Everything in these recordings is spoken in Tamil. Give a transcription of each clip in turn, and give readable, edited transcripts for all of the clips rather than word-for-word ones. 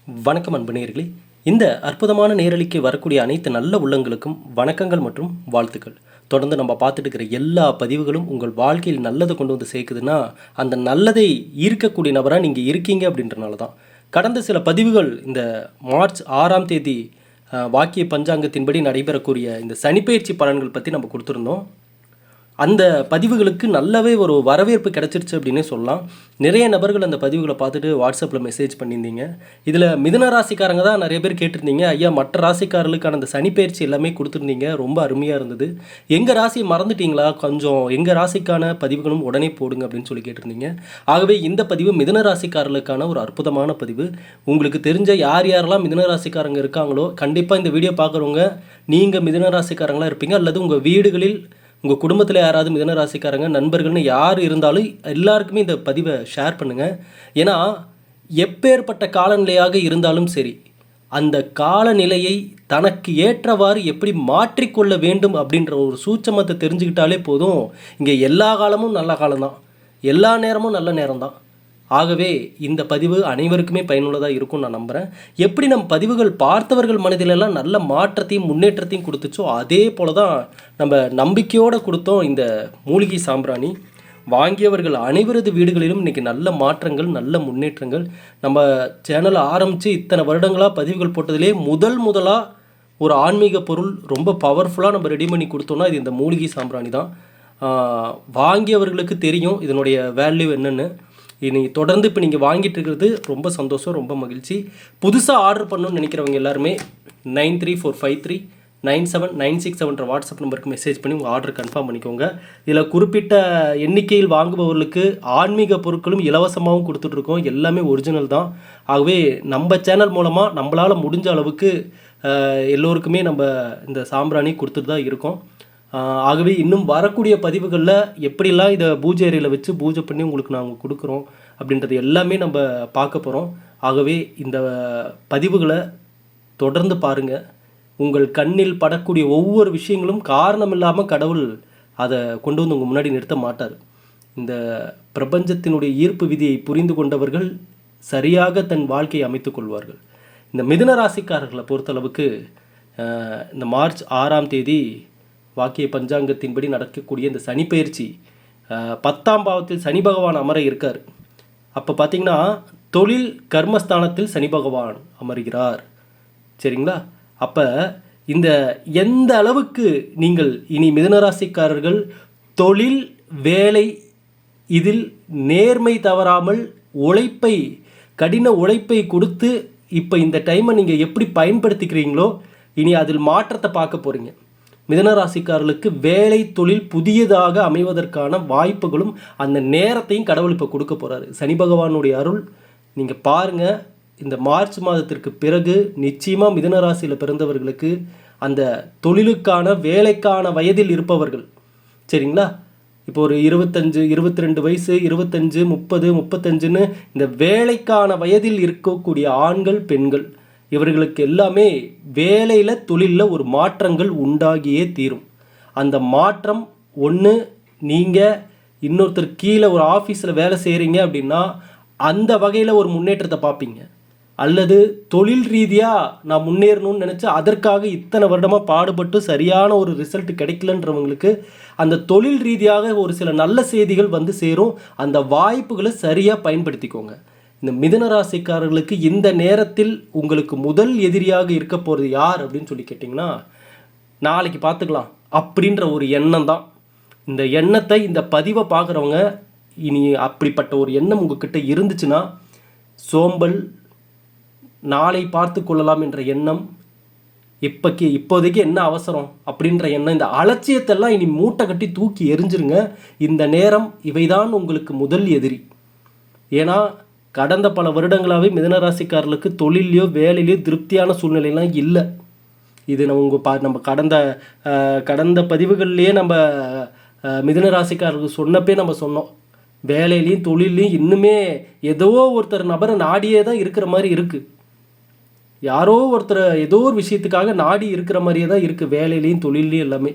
வணக்கம் அன்பு நேயர்களே. இந்த அற்புதமான நேரலைக்கு வரக்கூடிய அனைத்து நல்ல உள்ளங்களுக்கும் வணக்கங்கள் மற்றும் வாழ்த்துக்கள். தொடர்ந்து நம்ம பார்த்துட்டு இருக்கிற எல்லா பதிவுகளும் உங்கள் வாழ்க்கையில் நல்லதை கொண்டு வந்து சேர்க்குதுன்னா, அந்த நல்லதை ஈர்க்கக்கூடிய நபராக நீங்கள் இருக்கீங்க அப்படின்றனால தான். கடந்த சில பதிவுகள் இந்த மார்ச் 6ஆம் தேதி வாக்கிய பஞ்சாங்கத்தின்படி நடைபெறக்கூடிய இந்த சனிப்பெயர்ச்சி பலன்கள் பற்றி நம்ம கொடுத்துருந்தோம். அந்த பதிவுகளுக்கு நல்லாவே ஒரு வரவேற்பு கிடச்சிருச்சு அப்படின்னே சொல்லலாம். நிறைய நபர்கள் அந்த பதிவுகளை பார்த்துட்டு வாட்ஸ்அப்பில் மெசேஜ் பண்ணியிருந்தீங்க. இதில் மிதுன ராசிக்காரங்க தான் நிறைய பேர் கேட்டிருந்தீங்க, ஐயா மற்ற ராசிக்காரர்களுக்கான அந்த சனிப்பெயர்ச்சி எல்லாமே கொடுத்துருந்தீங்க, ரொம்ப அருமையாக இருந்தது, எங்கள் ராசியை மறந்துட்டீங்களா, கொஞ்சம் எங்கள் ராசிக்கான பதிவுகளும் உடனே போடுங்க அப்படின்னு சொல்லி கேட்டிருந்தீங்க. ஆகவே இந்த பதிவு மிதுன ராசிக்காரர்களுக்கான ஒரு அற்புதமான பதிவு. உங்களுக்கு தெரிஞ்ச யார் யாரெல்லாம் மிதுன ராசிக்காரங்க இருக்காங்களோ கண்டிப்பாக இந்த வீடியோ பார்க்குறவங்க நீங்கள் மிதுன ராசிக்காரங்களாக இருப்பீங்க, அல்லது உங்கள் வீடுகளில் உங்கள் குடும்பத்தில் யாராவது மிதுன ராசிக்காரங்க நண்பர்கள்னு யார் இருந்தாலும் எல்லாருக்குமே இந்த பதிவை ஷேர் பண்ணுங்கள். ஏன்னா எப்பேற்பட்ட காலநிலையாக இருந்தாலும் சரி, அந்த காலநிலையை தனக்கு ஏற்றவாறு எப்படி மாற்றிக்கொள்ள வேண்டும் அப்படின்ற ஒரு சூட்சமத்தை தெரிஞ்சுக்கிட்டாலே போதும். இங்கே எல்லா காலமும் நல்ல காலம்தான், எல்லா நேரமும் நல்ல நேரம்தான். ஆகவே இந்த பதிவு அனைவருக்குமே பயனுள்ளதாக இருக்கும்னு நான் நம்புகிறேன். எப்படி நம் பதிவுகள் பார்த்தவர்கள் மனதிலெல்லாம் நல்ல மாற்றத்தையும் முன்னேற்றத்தையும் கொடுத்துச்சோ அதே போல தான் நம்ம நம்பிக்கையோடு கொடுத்தோம் இந்த மூலிகை சாம்பிராணி. வாங்கியவர்கள் அனைவரது வீடுகளிலும் இன்றைக்கி நல்ல மாற்றங்கள், நல்ல முன்னேற்றங்கள். நம்ம சேனலை ஆரம்பித்து இத்தனை வருடங்களாக பதிவுகள் போட்டதிலே முதலாக ஒரு ஆன்மீக பொருள் ரொம்ப பவர்ஃபுல்லாக நம்ம ரெடி பண்ணி கொடுத்தோன்னா இது இந்த மூலிகை சாம்பிராணி தான். வாங்கியவர்களுக்கு தெரியும் இதனுடைய வேல்யூ என்னென்னு. இனி தொடர்ந்து இப்போ நீங்கள் வாங்கிட்டு இருக்கிறது ரொம்ப சந்தோஷம், ரொம்ப மகிழ்ச்சி. புதுசாக ஆர்டர் பண்ணணும்னு நினைக்கிறவங்க எல்லாருமே 9345397967 வாட்ஸ்அப் நம்பருக்கு மெசேஜ் பண்ணி உங்கள் ஆர்டர் கன்ஃபார்ம் பண்ணிக்கோங்க. இதில் குறிப்பிட்ட எண்ணிக்கையில் வாங்குபவர்களுக்கு ஆன்மீக பொருட்களும் இலவசமாகவும் கொடுத்துட்ருக்கோம், எல்லாமே ஒரிஜினல் தான். ஆகவே நம்ம சேனல் மூலமாக நம்மளால் முடிஞ்ச அளவுக்கு எல்லோருக்குமே நம்ம இந்த சாம்பிராணி கொடுத்துட்டு தான் இருக்கோம். ஆகவே இன்னும் வரக்கூடிய பதிவுகளில் எப்படிலாம் இதை பூஜை அறையில் வச்சு பூஜை பண்ணி உங்களுக்கு நாங்கள் கொடுக்குறோம் அப்படின்றது எல்லாமே நம்ம பார்க்க போகிறோம். ஆகவே இந்த பதிவுகளை தொடர்ந்து பாருங்கள். உங்கள் கண்ணில் படக்கூடிய ஒவ்வொரு விஷயங்களும் காரணம் இல்லாமல் கடவுள் அதை கொண்டு வந்து உங்கள் முன்னாடி நிறுத்த மாட்டார். இந்த பிரபஞ்சத்தினுடைய ஈர்ப்பு விதியை புரிந்து கொண்டவர்கள் சரியாக தன் வாழ்க்கையை அமைத்து கொள்வார்கள். இந்த மிதுன ராசிக்காரர்களை பொறுத்தளவுக்கு இந்த மார்ச் 6ஆம் தேதி வாக்கிய பஞ்சாங்கத்தின்படி நடக்கக்கூடிய இந்த சனிப்பெயர்ச்சி 10ஆம் பாவத்தில் சனி பகவான் அமர இருக்கார். அப்போ பார்த்திங்கன்னா தொழில் கர்மஸ்தானத்தில் சனி பகவான் அமர்கிறார். சரிங்களா? அப்போ இந்த எந்த அளவுக்கு நீங்கள் இனி மிதுனராசிக்காரர்கள் தொழில் வேலை இதில் நேர்மை தவறாமல் உழைப்பை, கடின உழைப்பை கொடுத்து இப்போ இந்த டைமை நீங்கள் எப்படி பயன்படுத்திக்கிறீங்களோ இனி அதில் மாற்றத்தை பார்க்க போகிறீங்க. மிதுனராசிக்காரர்களுக்கு வேலை தொழில் புதியதாக அமைவதற்கான வாய்ப்புகளும் அந்த நேரத்தையும் கடவுள் இப்போ கொடுக்க போகிறாரு. சனி பகவானுடைய அருள் நீங்கள் பாருங்கள். இந்த மார்ச் மாதத்திற்கு பிறகு நிச்சயமாக மிதுனராசியில் பிறந்தவர்களுக்கு அந்த தொழிலுக்கான வேலைக்கான வயதில் இருப்பவர்கள், சரிங்களா, இப்போ ஒரு 25 22 வயசு 25 30 35ன்னு இந்த வேலைக்கான வயதில் இருக்கக்கூடிய ஆண்கள் பெண்கள் இவர்களுக்கு எல்லாமே வேலையில் தொழிலில் ஒரு மாற்றங்கள் உண்டாகியே தீரும். அந்த மாற்றம் ஒன்று, நீங்கள் இன்னொருத்தர் கீழே ஒரு ஆஃபீஸில் வேலை செய்கிறீங்க அப்படின்னா அந்த வகையில் ஒரு முன்னேற்றத்தை பார்ப்பீங்க. அல்லது தொழில் ரீதியாக நான் முன்னேறணும்னு நினச்சி அதற்காக இத்தனை வருடமாக பாடுபட்டு சரியான ஒரு ரிசல்ட் கிடைக்கலன்றவங்களுக்கு அந்த தொழில் ரீதியாக ஒரு சில நல்ல செய்திகள் வந்து சேரும். அந்த வாய்ப்புகளை சரியாக பயன்படுத்திக்கோங்க. இந்த மிதுன ராசிக்காரர்களுக்கு இந்த நேரத்தில் உங்களுக்கு முதல் எதிரியாக இருக்க போகிறது யார் அப்படின்னு சொல்லி கேட்டிங்கன்னா, நாளைக்கு பார்த்துக்கலாம் அப்படின்ற ஒரு எண்ணம் தான். இந்த எண்ணத்தை, இந்த பதிவை பார்க்குறவங்க இனி அப்படிப்பட்ட ஒரு எண்ணம் உங்ககிட்ட இருந்துச்சுன்னா, சோம்பல், நாளை பார்த்து கொள்ளலாம் என்ற எண்ணம், இப்போதைக்கு என்ன அவசரம் அப்படின்ற எண்ணம், இந்த அலட்சியத்தெல்லாம் இனி மூட்டை கட்டி தூக்கி எரிஞ்சிருங்க. இந்த நேரம் இவைதான் உங்களுக்கு முதல் எதிரி. ஏன்னா கடந்த பல வருடங்களாகவே மிதுனராசிக்காரர்களுக்கு தொழிலையோ வேலையிலையோ திருப்தியான சூழ்நிலையெல்லாம் இல்லை. இது நம்ம கடந்த பதிவுகள்லேயே நம்ம மிதுனராசிக்காரர்களுக்கு சொன்னப்பே நம்ம சொன்னோம். வேலையிலையும் தொழிலையும் இன்னுமே ஏதோ ஒருத்தர் நபரை நாடியே தான் இருக்கிற மாதிரி இருக்குது. யாரோ ஒருத்தர் ஏதோ ஒரு விஷயத்துக்காக நாடி இருக்கிற மாதிரியே தான் இருக்குது வேலையிலையும் தொழிலையும் எல்லாமே.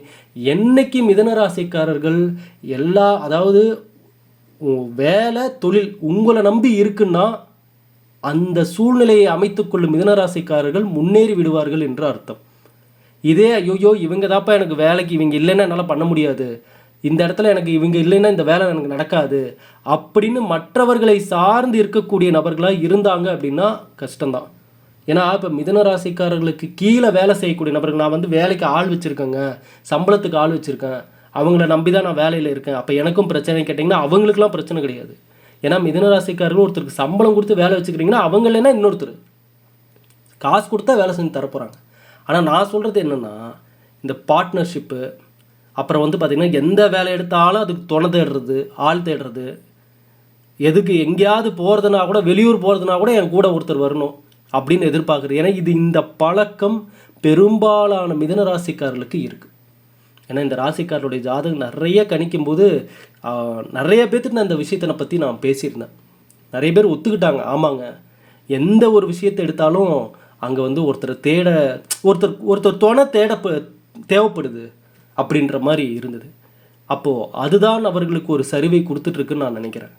என்னைக்கு மிதுனராசிக்காரர்கள் அதாவது வேலை தொழில் உங்களை நம்பி இருக்குன்னா அந்த சூழ்நிலையை அமைத்துக்கொள்ளும் மிதுனராசிக்காரர்கள் முன்னேறி விடுவார்கள் என்று அர்த்தம். இதே ஐயோ இவங்க தாப்பா எனக்கு வேலைக்கு, இவங்க இல்லைன்னா என்னால் பண்ண முடியாது, இந்த இடத்துல எனக்கு இவங்க இல்லைன்னா இந்த வேலை எனக்கு நடக்காது அப்படின்னு மற்றவர்களை சார்ந்து இருக்கக்கூடிய நபர்களாக இருந்தாங்க அப்படின்னா கஷ்டம்தான். ஏன்னா இப்போ மிதுன ராசிக்காரர்களுக்கு கீழே வேலை செய்யக்கூடிய நபர்கள், நான் வந்து வேலைக்கு ஆள் வச்சுருக்கேங்க, சம்பளத்துக்கு ஆள் வச்சுருக்கேன், அவங்கள நம்பி தான் நான் வேலையில் இருக்கேன், அப்போ எனக்கும் பிரச்சனை கேட்டிங்கன்னா அவங்களுக்குலாம் பிரச்சனை கிடையாது. ஏன்னா மிதுன ராசிக்காரர்கள் ஒருத்தருக்கு சம்பளம் கொடுத்து வேலை வச்சுக்கிறீங்கன்னா அவங்க இல்லைன்னா இன்னொருத்தர் காசு கொடுத்தா வேலை செஞ்சு தரப்போகிறாங்க. ஆனால் நான் சொல்கிறது என்னென்னா, இந்த பார்ட்னர்ஷிப்பு, அப்புறம் வந்து பார்த்திங்கன்னா எந்த வேலை எடுத்தாலும் அதுக்கு துணை தேடுறது, ஆள் தேடுறது, எதுக்கு எங்கேயாவது போகிறதுனா கூட, வெளியூர் போகிறதுனா கூட என் கூட ஒருத்தர் வரணும் அப்படின்னு எதிர்பார்க்குறது. ஏன்னா இந்த பழக்கம் பெரும்பாலான மிதுன ராசிக்காரர்களுக்கு இருக்குது. ஏன்னா இந்த ராசிக்காரருடைய ஜாதகம் நிறைய கணிக்கும்போது நிறைய பேர்த்துட்டு நான் இந்த விஷயத்தை பற்றி நான் பேசியிருந்தேன். நிறைய பேர் ஒத்துக்கிட்டாங்க, ஆமாங்க எந்த ஒரு விஷயத்தை எடுத்தாலும் அங்கே வந்து ஒருத்தர் துணை தேவைப்படுது அப்படின்ற மாதிரி இருந்தது. அப்போது அதுதான் அவர்களுக்கு ஒரு சரிவை கொடுத்துட்ருக்குன்னு நான் நினைக்கிறேன்.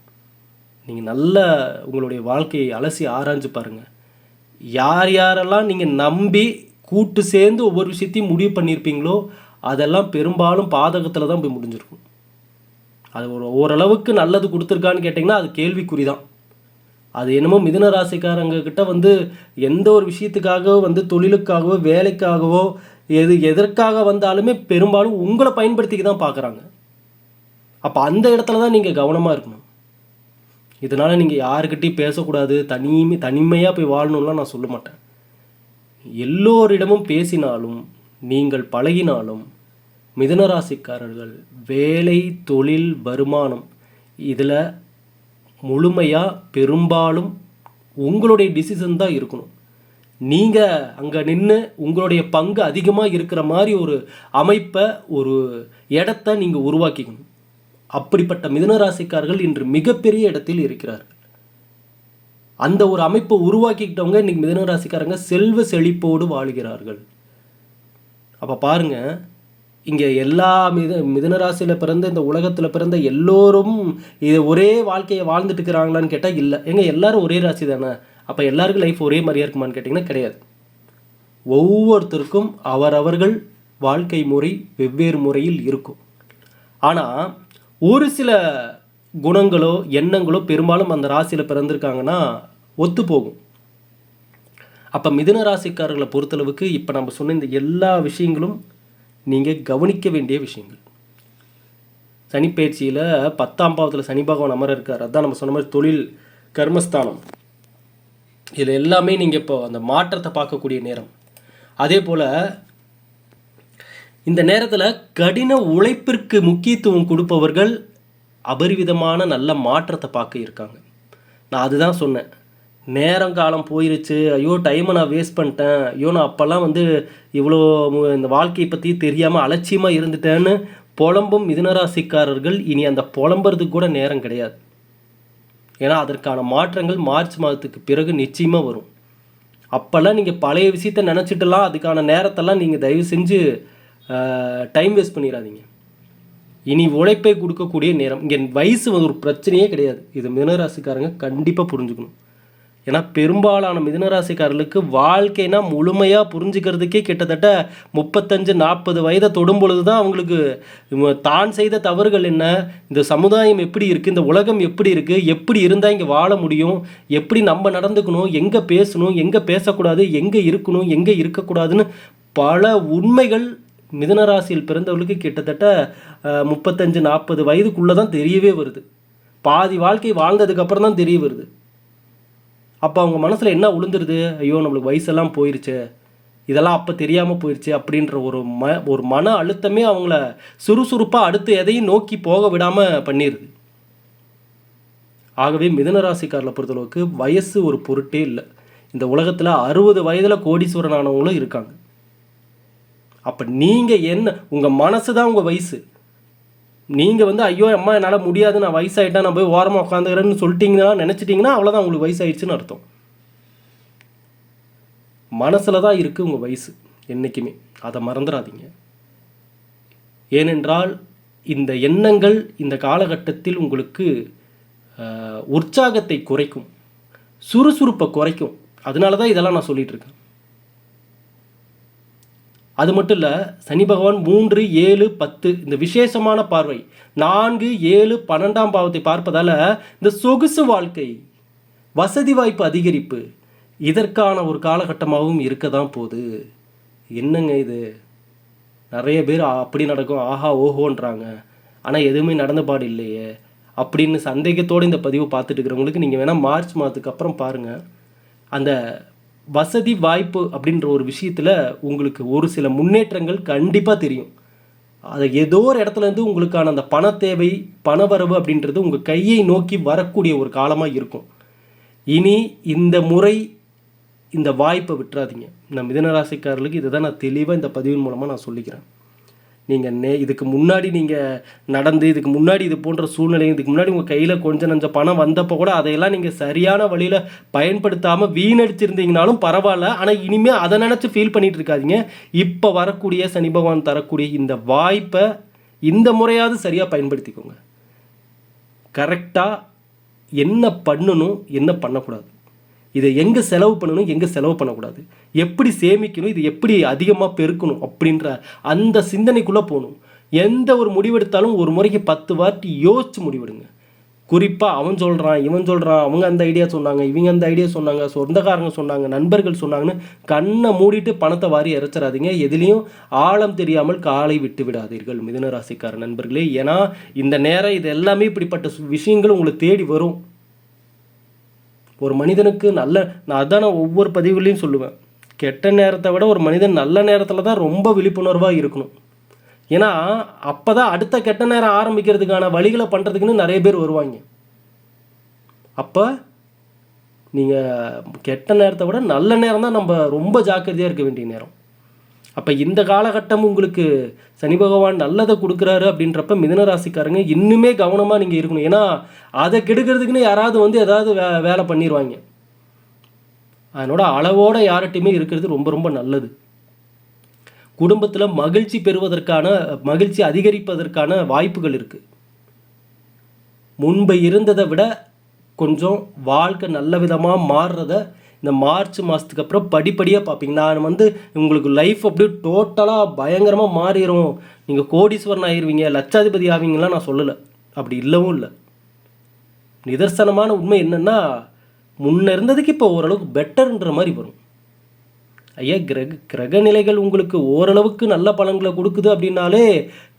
நீங்கள் நல்ல உங்களுடைய வாழ்க்கையை அலசி ஆராய்ஞ்சு பாருங்கள். யார் யாரெல்லாம் நீங்கள் நம்பி கூட்டு சேர்ந்து ஒவ்வொரு விஷயத்தையும் முடிவு பண்ணியிருப்பீங்களோ அதெல்லாம் பெரும்பாலும் பாதகத்தில் தான் போய் முடிஞ்சிருக்கும். அது ஓரளவுக்கு நல்லது கொடுத்துருக்கான்னு கேட்டிங்கன்னா அது கேள்விக்குறி தான். அது என்னமோ மிதுன ராசிக்காரங்கிட்ட வந்து எந்த ஒரு விஷயத்துக்காகவோ வந்து தொழிலுக்காகவோ வேலைக்காகவோ எதற்காக வந்தாலுமே பெரும்பாலும் உங்களை பயன்படுத்திக்க தான் பார்க்குறாங்க. அப்போ அந்த இடத்துல தான் நீங்கள் கவனமாக இருக்கணும். இதனால் நீங்கள் யாருக்கிட்டையும் பேசக்கூடாது, தனிமையாக போய் வாழணும்லாம் நான் சொல்ல மாட்டேன். எல்லோரிடமும் பேசினாலும் நீங்கள் பழகினாலும் மிதுனராசிக்காரர்கள் வேலை, தொழில், வருமானம் இதில் முழுமையாக பெரும்பாலும் உங்களுடைய டிசிஷன் தான் இருக்கணும். நீங்கள் அங்கே நின்று உங்களுடைய பங்கு அதிகமாக இருக்கிற மாதிரி ஒரு அமைப்பை, ஒரு இடத்த நீங்கள் உருவாக்கிக்கணும். அப்படிப்பட்ட மிதுனராசிக்காரர்கள் இன்று மிகப்பெரிய இடத்தில் இருக்கிறார்கள். அந்த ஒரு அமைப்பை உருவாக்கிக்கிட்டவங்க இன்றைக்கி மிதுனராசிக்காரங்க செல்வ செழிப்போடு வாழ்கிறார்கள். அப்போ பாருங்கள், இங்கே எல்லா மிதுனராசியில் பிறந்த, இந்த உலகத்தில் பிறந்த எல்லோரும் இது ஒரே வாழ்க்கையை வாழ்ந்துட்டு இருக்கிறாங்களான்னு கேட்டால் இல்லை. ஏங்க எல்லாரும் ஒரே ராசி தானே, அப்போ எல்லாருக்கும் லைஃப் ஒரே மாதிரியாக இருக்குமான்னு கேட்டிங்கன்னா கிடையாது. ஒவ்வொருத்தருக்கும் அவரவர்கள் வாழ்க்கை முறை வெவ்வேறு முறையில் இருக்கும். ஆனால் ஒரு சில குணங்களோ எண்ணங்களோ பெரும்பாலும் அந்த ராசியில் பிறந்திருக்காங்கன்னா ஒத்து போகும். அப்போ மிதுன ராசிக்காரர்களை பொறுத்தளவுக்கு இப்போ நம்ம சொன்ன இந்த எல்லா விஷயங்களும் நீங்கள் கவனிக்க வேண்டிய விஷயங்கள். சனிப்பயிற்சியில் 10ஆம் பாவத்தில் சனி பகவான் அமர இருக்கார். அதுதான் நம்ம சொன்ன மாதிரி தொழில், கர்மஸ்தானம், இதில் எல்லாமே நீங்கள் இப்போ அந்த மாற்றத்தை பார்க்கக்கூடிய நேரம். அதே போல் இந்த நேரத்தில் கடின உழைப்பிற்கு முக்கியத்துவம் கொடுப்பவர்கள் அபரிவிதமான நல்ல மாற்றத்தை பார்க்க இருக்காங்க. நான் அதுதான் சொன்னேன், நேரம் காலம் போயிருச்சு, ஐயோ டைமை நான் வேஸ்ட் பண்ணிட்டேன், ஐயோ நான் அப்போல்லாம் வந்து இவ்வளோ இந்த வாழ்க்கையை பற்றி தெரியாமல் அலட்சியமாக இருந்துட்டேன்னு புலம்பும் மிதுனராசிக்காரர்கள் இனி அந்த புலம்புறதுக்கு கூட நேரம் கிடையாது. ஏன்னா அதற்கான மாற்றங்கள் மார்ச் மாதத்துக்கு பிறகு நிச்சயமாக வரும். அப்போல்லாம் நீங்கள் பழைய விஷயத்தை நினச்சிட்டுலாம் அதுக்கான நேரத்தெல்லாம் நீங்கள் தயவு செஞ்சு டைம் வேஸ்ட் பண்ணிடாதீங்க. இனி உழைப்பை கொடுக்கக்கூடிய நேரம். இங்கே வயசு வந்து ஒரு பிரச்சனையே கிடையாது. இது மிதுனராசிக்காரங்க கண்டிப்பாக புரிஞ்சுக்கணும். ஏன்னா பெரும்பாலான மிதுனராசிக்காரர்களுக்கு வாழ்க்கைனா முழுமையாக புரிஞ்சுக்கிறதுக்கே கிட்டத்தட்ட 35-40 வயதை தொடும் பொழுது தான் அவங்களுக்கு தான் செய்த தவறுகள் என்ன, இந்த சமுதாயம் எப்படி இருக்குது, இந்த உலகம் எப்படி இருக்குது, எப்படி இருந்தால் இங்கே வாழ முடியும், எப்படி நம்ம நடந்துக்கணும், எங்கே பேசணும், எங்கே பேசக்கூடாது, எங்கே இருக்கணும், எங்கே இருக்கக்கூடாதுன்னு பல உண்மைகள் மிதுனராசியில் பிறந்தவர்களுக்கு கிட்டத்தட்ட 35-40 வயதுக்குள்ளே தான் தெரியவே வருது. பாதி வாழ்க்கை வாழ்ந்ததுக்கப்புறம் தான் தெரிய வருது. அப்போ அவங்க மனசில் என்ன உளுந்துருது, ஐயோ நம்மளுக்கு வயசெல்லாம் போயிடுச்சு, இதெல்லாம் அப்போ தெரியாமல் போயிடுச்சு அப்படின்ற ஒரு மன அழுத்தமே அவங்கள சுறுசுறுப்பாக அடுத்து எதையும் நோக்கி போக விடாமல் பண்ணிடுது. ஆகவே மிதுனராசிக்காரர்களை பொறுத்தளவுக்கு வயசு ஒரு பொருட்டே இல்லை. இந்த உலகத்தில் 60 வயதில் கோடீஸ்வரன் ஆனவங்களும் இருக்காங்க. அப்போ நீங்கள் என்ன, உங்கள் மனசு தான் உங்கள் வயசு. நீங்கள் வந்து ஐயோ அம்மா என்னால் முடியாது, நான் வயசாகிட்டேன், நான் போய் ஓரமாக உட்காந்துக்கிறேன்னு சொல்லிட்டீங்கன்னா, நினச்சிட்டிங்கன்னா அவ்வளோதான், உங்களுக்கு வயசாகிடுச்சுன்னு அர்த்தம். மனசில் தான் இருக்குது உங்கள் வயசு என்றைக்குமே, அதை மறந்துடாதீங்க. ஏனென்றால் இந்த எண்ணங்கள் இந்த காலகட்டத்தில் உங்களுக்கு உற்சாகத்தை குறைக்கும். சுறுசுறுப்பை குறைக்கும். அதனால தான் இதெல்லாம் நான் சொல்லிட்டு இருக்கேன். அது மட்டும் இல்லை, சனி பகவான் 3, 7, 10 இந்த விசேஷமான பார்வை 4, 7, 12ஆம் பாவத்தை பார்ப்பதால் இந்த சொகுசு வாழ்க்கை, வசதி வாய்ப்பு அதிகரிப்பு இதற்கான ஒரு காலகட்டமாகவும் இருக்க தான் போகுது. என்னங்க இது, நிறைய பேர் அப்படி நடக்கும் ஆஹா ஓஹோன்றாங்க, ஆனால் எதுவுமே நடந்த பாடு இல்லையே அப்படின்னு சந்தேகத்தோடு இந்த பதிவை பார்த்துட்டு இருக்கிறவங்களுக்கு நீங்கள் வேணால் மார்ச் மாதத்துக்கு அப்புறம் பாருங்கள். அந்த வசதி வாய்ப்பு அப்படின்ற ஒரு விஷயத்தில் உங்களுக்கு ஒரு சில முன்னேற்றங்கள் கண்டிப்பாக தெரியும். அது ஏதோ ஒரு இடத்துலேருந்து உங்களுக்கான அந்த பண தேவை, பணவரவு அப்படின்றது உங்கள் கையை நோக்கி வரக்கூடிய ஒரு காலமாக இருக்கும். இனி இந்த முறை இந்த வாய்ப்பை விட்டுறாதீங்க. இந்த மிதுனராசிக்காரர்களுக்கு இதை தான் நான் தெளிவாக இந்த பதிவின் மூலமாக நான் சொல்லிக்கிறேன். நீங்கள் இதுக்கு முன்னாடி நீங்கள் நடந்து, இதுக்கு முன்னாடி இது போன்ற சூழ்நிலை, இதுக்கு முன்னாடி உங்கள் கையில் கொஞ்சம் நஞ்ச பணம் வந்தப்போ கூட அதையெல்லாம் நீங்கள் சரியான வழியில் பயன்படுத்தாமல் வீணடிச்சிருந்தீங்கனாலும் பரவாயில்ல. ஆனால் இனிமேல் அதை நினச்சி ஃபீல் பண்ணிகிட்டு இருக்காதீங்க. இப்போ வரக்கூடிய சனி பகவான் தரக்கூடிய இந்த வாய்ப்பை இந்த முறையாவது சரியாக பயன்படுத்திக்கோங்க. கரெக்டாக என்ன பண்ணணும், என்ன பண்ணக்கூடாது, இதை எங்கே செலவு பண்ணணும், எங்கே செலவு பண்ணக்கூடாது, எப்படி சேமிக்கணும், இது எப்படி அதிகமாக பெருக்கணும் அப்படின்ற அந்த சிந்தனைக்குள்ளே போகணும். எந்த ஒரு முடிவெடுத்தாலும் ஒரு முறைக்கு 10 வாட்டி யோசித்து முடிவெடுங்க. குறிப்பாக அவன் சொல்கிறான், இவன் சொல்கிறான், அவங்க அந்த ஐடியா சொன்னாங்க, இவங்க அந்த ஐடியா சொன்னாங்க, சொந்தக்காரங்க சொன்னாங்க, நண்பர்கள் சொன்னாங்கன்னு கண்ணை மூடிட்டு பணத்தை வாரி இறைச்சிடாதீங்க. எதுலேயும் ஆழம் தெரியாமல் காலை விட்டு விடாதீர்கள் மிதுனராசிக்கார நண்பர்களே. ஏன்னா இந்த நேரம் இது எல்லாமே இப்படிப்பட்ட விஷயங்கள் உங்களை தேடி வரும். ஒரு மனிதனுக்கு நான் அதான் ஒவ்வொரு பதிவுலையும் சொல்லுவேன், கெட்ட நேரத்தை விட ஒரு மனிதன் நல்ல நேரத்தில் தான் ரொம்ப விழிப்புணர்வாக இருக்கணும். ஏன்னா அப்போ தான் அடுத்த கெட்ட நேரம் ஆரம்பிக்கிறதுக்கான வழிகளை பண்ணுறதுக்குன்னு நிறைய பேர் வருவாங்க. அப்போ நீங்கள் கெட்ட நேரத்தை விட நல்ல நேரம் தான் நம்ம ரொம்ப ஜாக்கிரதையாக இருக்க வேண்டிய நேரம். அப்போ இந்த காலகட்டம் உங்களுக்கு சனி பகவான் நல்லதை கொடுக்குறாரு அப்படின்றப்ப மிதுனராசிக்காரங்க இன்னுமே கவனமாக நீங்கள் இருக்கணும். ஏன்னா அதை கெடுக்கிறதுக்குன்னு யாராவது ஏதாவது வேலை பண்ணிடுவாங்க. அதனோட அளவோடு யார்கிட்டையுமே இருக்கிறது ரொம்ப ரொம்ப நல்லது. குடும்பத்தில் மகிழ்ச்சி அதிகரிப்பதற்கான வாய்ப்புகள் இருக்குது. முன்பு இருந்ததை விட கொஞ்சம் வாழ்க்கை நல்ல விதமாக மாறுறத இந்த மார்ச் மாதத்துக்கு அப்புறம் படிப்படியாக பார்ப்பீங்க. நான் உங்களுக்கு லைஃப் அப்படியே டோட்டலாக பயங்கரமாக மாறிடும், நீங்கள் கோடீஸ்வரன் ஆயிடுவீங்க, லட்சாதிபதி ஆவீங்கலாம் நான் சொல்லலை. அப்படி இல்லவும் இல்லை. நிதர்சனமான உண்மை என்னென்னா, முன்ன இருந்ததுக்கு இப்போ ஓரளவுக்கு பெட்டர்ன்ற மாதிரி வரும். ஐயா, கிரக நிலைகள் உங்களுக்கு ஓரளவுக்கு நல்ல பலன்களை கொடுக்குது அப்படின்னாலே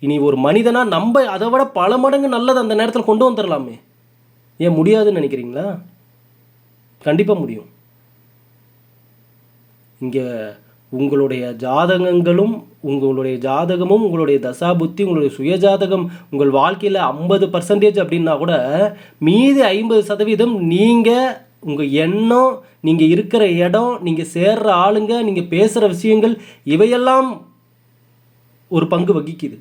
இனி ஒரு மனிதனாக நம்ம அதை விட பல மடங்கு நல்லது அந்த நேரத்தில் கொண்டு வந்துடலாமே. ஏன் முடியாதுன்னு நினைக்கிறீங்களா? கண்டிப்பாக முடியும். இங்கே உங்களுடைய ஜாதகமும் உங்களுடைய தசாபுத்தி, உங்களுடைய சுயஜாதகம் உங்கள் வாழ்க்கையில் 50% அப்படின்னா கூட மீதி 50% நீங்கள் உங்கள் எண்ணம், நீங்கள் இருக்கிற இடம், நீங்கள் சேர்ற ஆளுங்க, நீங்கள் பேசுகிற விஷயங்கள் இவையெல்லாம் ஒரு பங்கு வகிக்குது.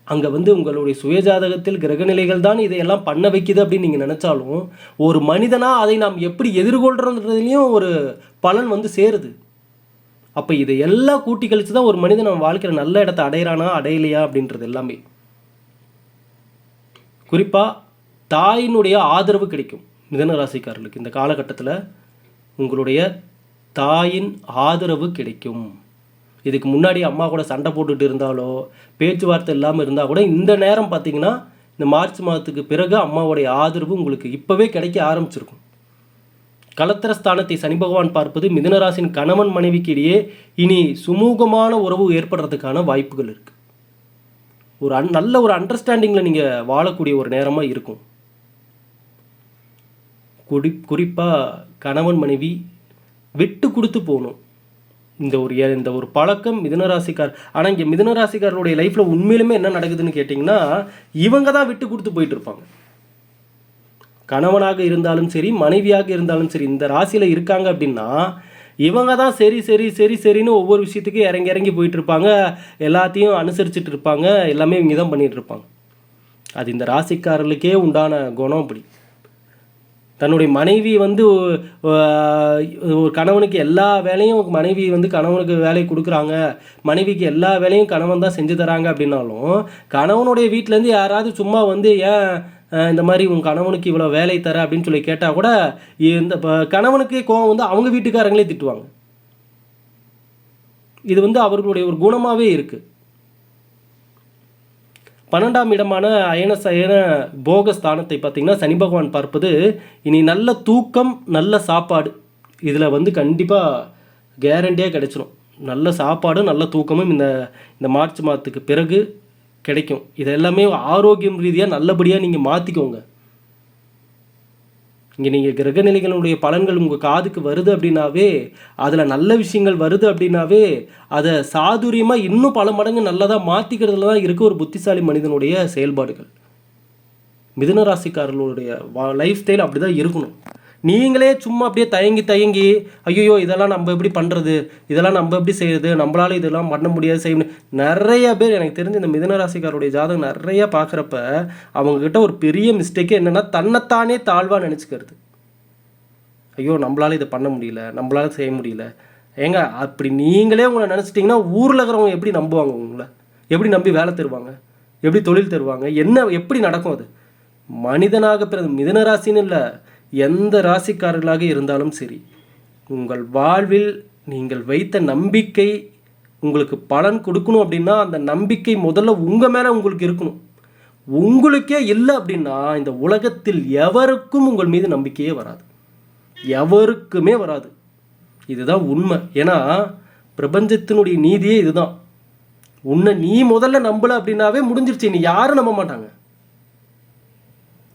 அங்கே உங்களுடைய சுயஜாதகத்தில் கிரகநிலைகள் தான் இதையெல்லாம் பண்ண வைக்குது அப்படின்னு நீங்கள் நினச்சாலும் ஒரு மனிதனாக அதை நாம் எப்படி எதிர்கொள்கிறதுலையும் ஒரு பலன் சேருது. அப்போ இதையெல்லாம் கூட்டி கழித்து தான் ஒரு மனிதன் நம்ம வாழ்க்கையில் நல்ல இடத்த அடையிறானா அடையலையா அப்படின்றது எல்லாமே. குறிப்பாக தாயினுடைய ஆதரவு கிடைக்கும் மிதுனராசிக்காரர்களுக்கு. இந்த காலகட்டத்தில் உங்களுடைய தாயின் ஆதரவு கிடைக்கும். இதுக்கு முன்னாடி அம்மா கூட சண்டை போட்டுட்டு இருந்தாலோ பேச்சுவார்த்தை இல்லாமல் இருந்தால் கூட இந்த நேரம் பார்த்திங்கன்னா இந்த மார்ச் மாதத்துக்கு பிறகு அம்மாவுடைய ஆதரவு உங்களுக்கு இப்போவே கிடைக்க ஆரம்பிச்சிருக்கும். கலத்திர ஸ்தானத்தை சனி பகவான் பார்ப்பது மிதுனராசின் கணவன் மனைவிக்கு இடையே இனி சுமூகமான உறவு ஏற்படுறதுக்கான வாய்ப்புகள் இருக்குது. நல்ல ஒரு அண்டர்ஸ்டாண்டிங்கில் நீங்கள் வாழக்கூடிய ஒரு நேரமாக இருக்கும். குறிப்பாக கணவன் மனைவி விட்டு கொடுத்து போகணும். இந்த ஒரு பழக்கம் மிதுனராசிக்கார். ஆனால் இங்கே மிதுனராசிக்காரருடைய லைஃப்பில் உண்மையிலுமே என்ன நடக்குதுன்னு கேட்டிங்கன்னா, இவங்க தான் விட்டு கொடுத்து போயிட்டு இருப்பாங்க. கணவனாக இருந்தாலும் சரி, மனைவியாக இருந்தாலும் சரி, இந்த ராசியில் இருக்காங்க அப்படின்னா இவங்க தான் சரின்னு ஒவ்வொரு விஷயத்துக்கும் இறங்கி போயிட்டு இருப்பாங்க. எல்லாத்தையும் அனுசரிச்சுட்டு இருப்பாங்க. எல்லாமே இவங்க தான் பண்ணிகிட்டு இருப்பாங்க. அது இந்த ராசிக்காரர்களுக்கே உண்டான குணம். அப்படி தன்னுடைய மனைவி ஒரு கணவனுக்கு எல்லா வேலையும் மனைவி கணவனுக்கு வேலை கொடுக்குறாங்க, மனைவிக்கு எல்லா வேலையும் கணவன் தான் செஞ்சு தராங்க அப்படின்னாலும் கணவனுடைய வீட்டிலேருந்து யாராவது சும்மா ஏன் இந்த மாதிரி உங்கள் கணவனுக்கு இவ்வளோ வேலை தர அப்படின்னு சொல்லி கேட்டால் கூட இந்த கணவனுக்கே கோவம் வந்து அவங்க வீட்டுக்காரங்களே திட்டுவாங்க. இது வந்து அவர்களுடைய ஒரு குணமாகவே இருக்குது. 12ஆம் இடமான அயன போக ஸ்தானத்தை பார்த்திங்கன்னா சனி பகவான் பார்ப்பது, இனி நல்ல தூக்கம் நல்ல சாப்பாடு இதில் வந்து கண்டிப்பாக கேரண்டியாக கிடைச்சிடும். நல்ல சாப்பாடும் நல்ல தூக்கமும் இந்த மார்ச் மாதத்துக்கு பிறகு கிடைக்கும். இது எல்லாமே ஆரோக்கியம் ரீதியாக நல்லபடியாக நீங்கள் மாற்றிக்கோங்க. இங்கே நீங்கள் கிரகநிலைகளுடைய பலன்கள் உங்கள் காதுக்கு வருது அப்படின்னாவே, அதில் நல்ல விஷயங்கள் வருது அப்படின்னாவே, அதை சாதுரியமாக இன்னும் பல மடங்கு நல்லதாக மாற்றிக்கிறதுல தான் இருக்குது ஒரு புத்திசாலி மனிதனுடைய செயல்பாடுகள். மிதுன ராசிக்காரர்களுடைய லைஃப் ஸ்டைல் அப்படி தான் இருக்கணும். நீங்களே சும்மா அப்படியே தயங்கி ஐயோ இதெல்லாம் நம்ம எப்படி பண்ணுறது, இதெல்லாம் நம்ம எப்படி செய்கிறது, நம்மளால இதெல்லாம் பண்ண முடியாது செய்ய முடியாது. நிறைய பேர் எனக்கு தெரிஞ்ச இந்த மிதுன ராசிக்காரருடைய ஜாதகம் நிறையா பார்க்குறப்ப அவங்கக்கிட்ட ஒரு பெரிய மிஸ்டேக்கே என்னென்னா, தன்னைத்தானே தாழ்வாக நினச்சிக்கிறது. ஐயோ நம்மளால இதை பண்ண முடியல, நம்மளால செய்ய முடியல. ஏங்க அப்படி நீங்களே உங்களை நினச்சிட்டிங்கன்னா ஊரில் இருக்கிறவங்க எப்படி நம்புவாங்க? உங்களை எப்படி நம்பி வேலை தருவாங்க, எப்படி தொழில் தருவாங்க, எப்படி நடக்கும்? அது மனிதனாக பிறகு மிதுன ராசின்னு இல்லை, எந்த ராசிக்காரர்களாக இருந்தாலும் சரி, உங்கள் வாழ்வில் நீங்கள் வைத்த நம்பிக்கை உங்களுக்கு பலன் கொடுக்கணும் அப்படின்னா அந்த நம்பிக்கை முதல்ல உங்கள் மேலே உங்களுக்கு இருக்கணும். உங்களுக்கே இல்லை அப்படின்னா இந்த உலகத்தில் எவருக்கும் உங்கள் மீது நம்பிக்கையே வராது, எவருக்குமே வராது. இதுதான் உண்மை. ஏன்னா பிரபஞ்சத்தினுடைய நீதியே இதுதான். உன்னை நீ முதல்ல நம்பலை அப்படின்னாவே முடிஞ்சிருச்சு, நீ யாரும் நம்ப மாட்டாங்க.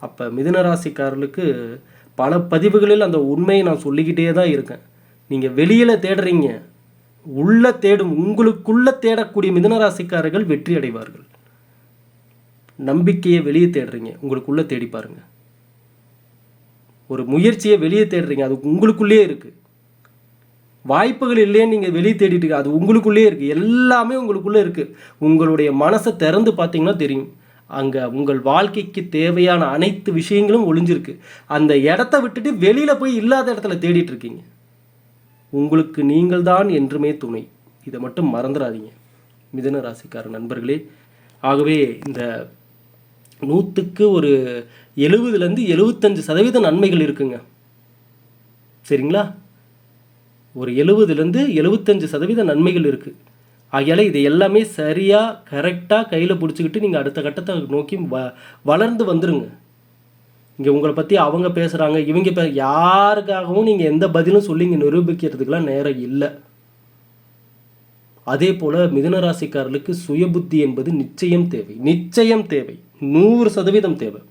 அப்போ மிதுன ராசிக்காரர்களுக்கு பல பதிவுகளில் அந்த உண்மையை நான் சொல்லிக்கிட்டே தான் இருக்கேன். நீங்கள் வெளியில் தேடுறீங்க, உள்ளே தேடும், உங்களுக்குள்ளே தேடக்கூடிய மிதுன ராசிக்காரர்கள் வெற்றி அடைவார்கள். நம்பிக்கையை வெளியே தேடுறீங்க, உங்களுக்குள்ளே தேடி பாருங்கள். ஒரு முயற்சியை வெளியே தேடுறீங்க, அது உங்களுக்குள்ளேயே இருக்குது. வாய்ப்புகள் இல்லைன்னு நீங்கள் வெளியே தேடிட்டு இருக்கு, அது உங்களுக்குள்ளேயே இருக்குது. எல்லாமே உங்களுக்குள்ளே இருக்குது. உங்களுடைய மனசை திறந்து பார்த்தீங்கன்னா தெரியும், அங்கே உங்கள் வாழ்க்கைக்கு தேவையான அனைத்து விஷயங்களும் ஒளிஞ்சிருக்கு. அந்த இடத்த விட்டுட்டு வெளியில் போய் இல்லாத இடத்துல தேடிட்டு இருக்கீங்க. உங்களுக்கு நீங்கள் தான் என்றுமே துணை. இதை மட்டும் மறந்துடாதீங்க மிதுன ராசிக்கார நண்பர்களே. ஆகவே இந்த 100க்கு ஒரு 70லேருந்து 75% நன்மைகள் இருக்குங்க. சரிங்களா? ஒரு 70லேருந்து 75% நன்மைகள் இருக்குது. ஆகையால் இது எல்லாமே சரியாக கரெக்டாக கையில் பிடிச்சிக்கிட்டு நீங்கள் அடுத்த கட்டத்தை நோக்கி வளர்ந்து வந்துடுங்க. இங்கே உங்களை பற்றி அவங்க பேசுகிறாங்க, இவங்க யாருக்காகவும் நீங்கள் எந்த பதிலும் சொல்லி இங்கே நிரூபிக்கிறதுக்கெலாம் நேரம் இல்லை. அதே போல் மிதுன ராசிக்காரர்களுக்கு சுயபுத்தி என்பது நிச்சயம் தேவை, நிச்சயம் தேவை, 100% தேவை.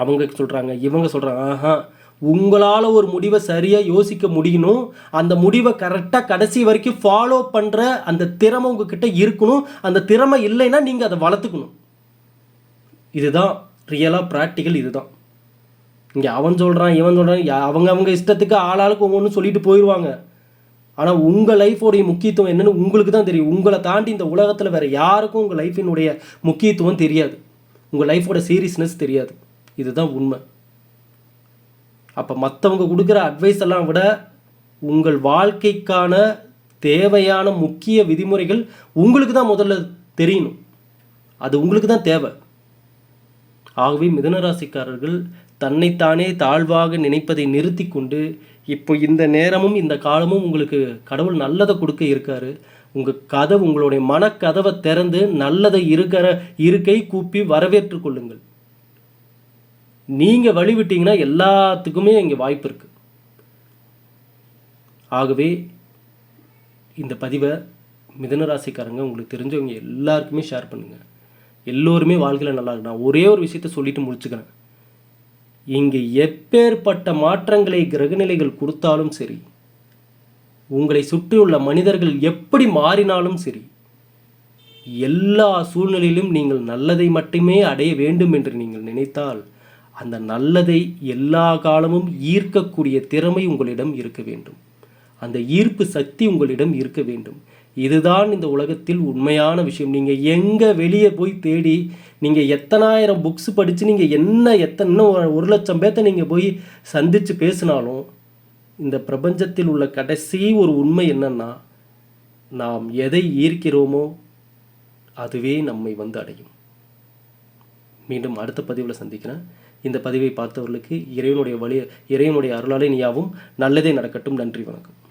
அவங்க சொல்கிறாங்க, இவங்க சொல்கிறாங்க, உங்களால் ஒரு முடிவை சரியாக யோசிக்க முடியணும். அந்த முடிவை கரெக்டாக கடைசி வரைக்கும் ஃபாலோ பண்ணுற அந்த திறமை உங்ககிட்ட இருக்கணும். அந்த திறமை இல்லைன்னா நீங்கள் அதை வளர்த்துக்கணும். இதுதான் ரியலாக ப்ராக்டிக்கல். இதுதான் இங்கே அவன் சொல்கிறான், இவன் சொல்கிறான், அவங்க இஷ்டத்துக்கு ஆளாளுக்கு ஒவ்வொன்று சொல்லிட்டு போயிடுவாங்க. ஆனால் உங்கள் லைஃபோடைய முக்கியத்துவம் என்னென்னு உங்களுக்கு தான் தெரியும். உங்களை தாண்டி இந்த உலகத்தில் வேறு யாருக்கும் உங்கள் லைஃபினுடைய முக்கியத்துவம் தெரியாது, உங்கள் லைஃபோட சீரியஸ்னஸ் தெரியாது. இதுதான் உண்மை. அப்போ மற்றவங்க கொடுக்குற அட்வைஸ் எல்லாம் விட உங்கள் வாழ்க்கைக்கான தேவையான முக்கிய விதிமுறைகள் உங்களுக்கு தான் முதல்ல தெரியணும். அது உங்களுக்கு தான் தேவை. ஆகவே மிதுனராசிக்காரர்கள் தன்னைத்தானே தாழ்வாக நினைப்பதை நிறுத்தி கொண்டு, இப்போ இந்த நேரமும் இந்த காலமும் உங்களுக்கு கடவுள் நல்லதை கொடுக்க இருக்காரு. உங்களுடைய மனக்கதவை திறந்து நல்லதை இருக்கை கூப்பி வரவேற்று கொள்ளுங்கள். நீங்கள் வழிவிட்டீங்கன்னா எல்லாத்துக்குமே இங்கே வாய்ப்பு இருக்குது. ஆகவே இந்த பதிவை மிதுனராசிக்காரங்க உங்களுக்கு தெரிஞ்சவங்க எல்லாருக்குமே ஷேர் பண்ணுங்கள். எல்லோருமே வாழ்க்கையில் நல்லா இருக்கு. நான் ஒரே ஒரு விஷயத்த சொல்லிட்டு முடிச்சுக்கிறேன். இங்கே எப்பேற்பட்ட மாற்றங்களை கிரகநிலைகள் கொடுத்தாலும் சரி, உங்களை சுற்றியுள்ள மனிதர்கள் எப்படி மாறினாலும் சரி, எல்லா சூழ்நிலையிலும் நீங்கள் நல்லதை மட்டுமே அடைய வேண்டும் என்று நீங்கள் நினைத்தால் அந்த நல்லதை எல்லா காலமும் ஈர்க்கக்கூடிய திறமை உங்களிடம் இருக்க வேண்டும். அந்த ஈர்ப்பு சக்தி உங்களிடம் இருக்க வேண்டும். இதுதான் இந்த உலகத்தில் உண்மையான விஷயம். நீங்கள் எங்கே வெளியே போய் தேடி நீங்கள் எத்தனாயிரம் புக்ஸ் படித்து நீங்கள் இன்னும் 1,00,000 பேர்த்த நீங்கள் போய் சந்தித்து பேசினாலும் இந்த பிரபஞ்சத்தில் உள்ள கடைசி ஒரு உண்மை என்னன்னா, நாம் எதை ஈர்க்கிறோமோ அதுவே நம்மை வந்து அடையும். மீண்டும் அடுத்த பதிவில் சந்திக்கிறேன். இந்த பதிவை பார்த்தவர்களுக்கு இறைவனுடைய அருளாலே நீயாவும் நல்லதே நடக்கட்டும். நன்றி, வணக்கம்.